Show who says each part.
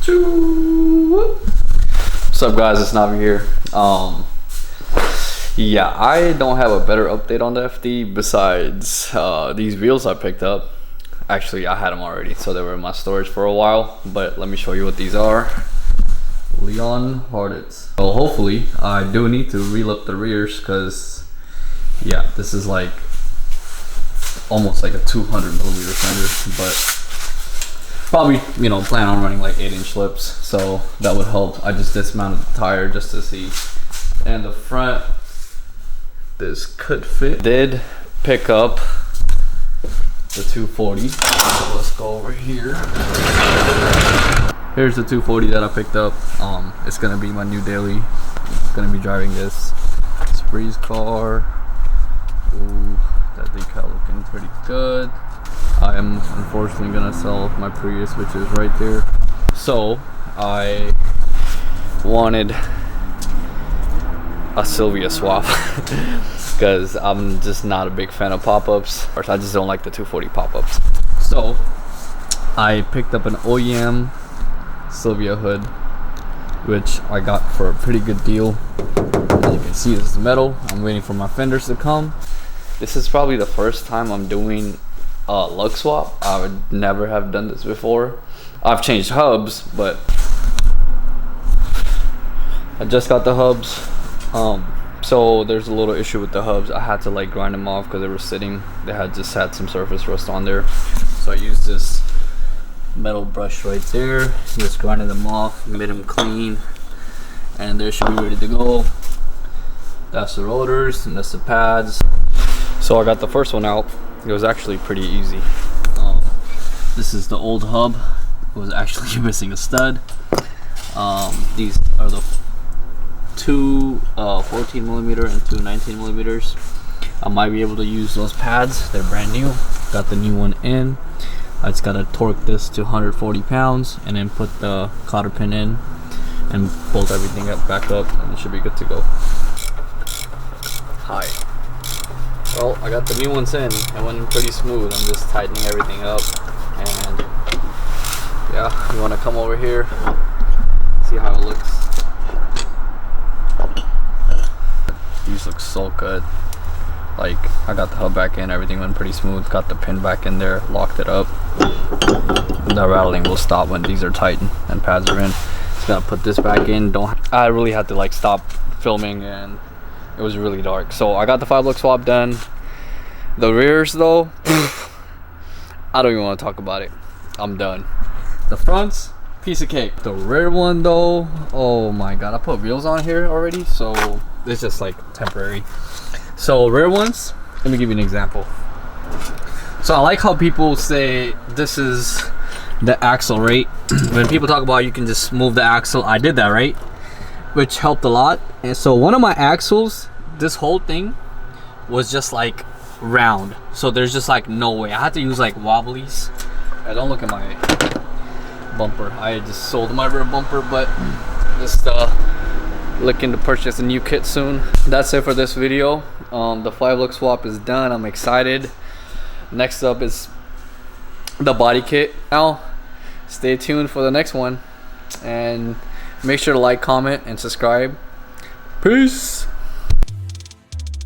Speaker 1: What's up, guys? It's Navi here. Yeah, I don't have a better update on the FD besides these wheels I picked up. Actually, I had them already, so they were in my storage for a while, but let me show you what these are. Leon Hardits. So hopefully I do need to re-lip the rears, because yeah, this is like almost like a 200 millimeter fender, but probably, you know, plan on running like 8-inch lips, so that would help. I just dismounted the tire just to see. And the front, this could fit. Did pick up the 240. So let's go over here. Here's the 240 that I picked up. It's gonna be my new daily. I'm gonna be driving this. It's Bree's car. Ooh, that decal looking pretty good. I am unfortunately gonna sell my Prius, which is right there. So I wanted a Sylvia swap because I'm just not a big fan of pop-ups. I just don't like the 240 pop-ups. So I picked up an OEM Sylvia hood, which I got for a pretty good deal. As you can see, this is metal. I'm waiting for my fenders to come. This is probably the first time I'm doing lug swap. I would never have done this before. I've changed hubs, but I just got the hubs. So there's a little issue with the hubs. I had to like grind them off because they were sitting. They had just had some surface rust on there. So I used this metal brush right there. Just grinded them off, made them clean, and they should be ready to go. That's the rotors and that's the pads. So I got the first one out. It was actually pretty easy. This is the old hub. It was actually missing a stud. These are the two 14 millimeter and two 19 millimeters. I might be able to use those pads. They're brand new. Got the new one in. I just gotta torque this to 140 pounds and then put the cotter pin in and bolt everything back up, and it should be good to go. Hi. Well, I got the new ones in. It went in pretty smooth. I'm just tightening everything up, and yeah, you want to come over here, see how it looks. These look so good. Like, I got the hub back in, everything went pretty smooth. Got the pin back in there, locked it up. The rattling will stop when these are tightened and pads are in. Just gonna put this back in. I really had to like stop filming, and it was really dark. So I got the 5 lug swap done. The rears though, I don't even want to talk about it. I'm done. The fronts, piece of cake. The rear one though, oh my god, I put wheels on here already, so it's just like temporary. So rear ones, let me give you an example. So I like how people say this is the axle, right? When people talk about you can just move the axle, I did that, right? Which helped a lot. And so one of my axles, this whole thing was just like round, so there's just like no way. I had to use like wobblies. Don't look at my bumper. I just sold my rear bumper, but just looking to purchase a new kit soon. That's it for this video. The 5 lug swap is done. I'm excited. Next up is the body kit. Now stay tuned for the next one, and make sure to like, comment, and subscribe. Peace.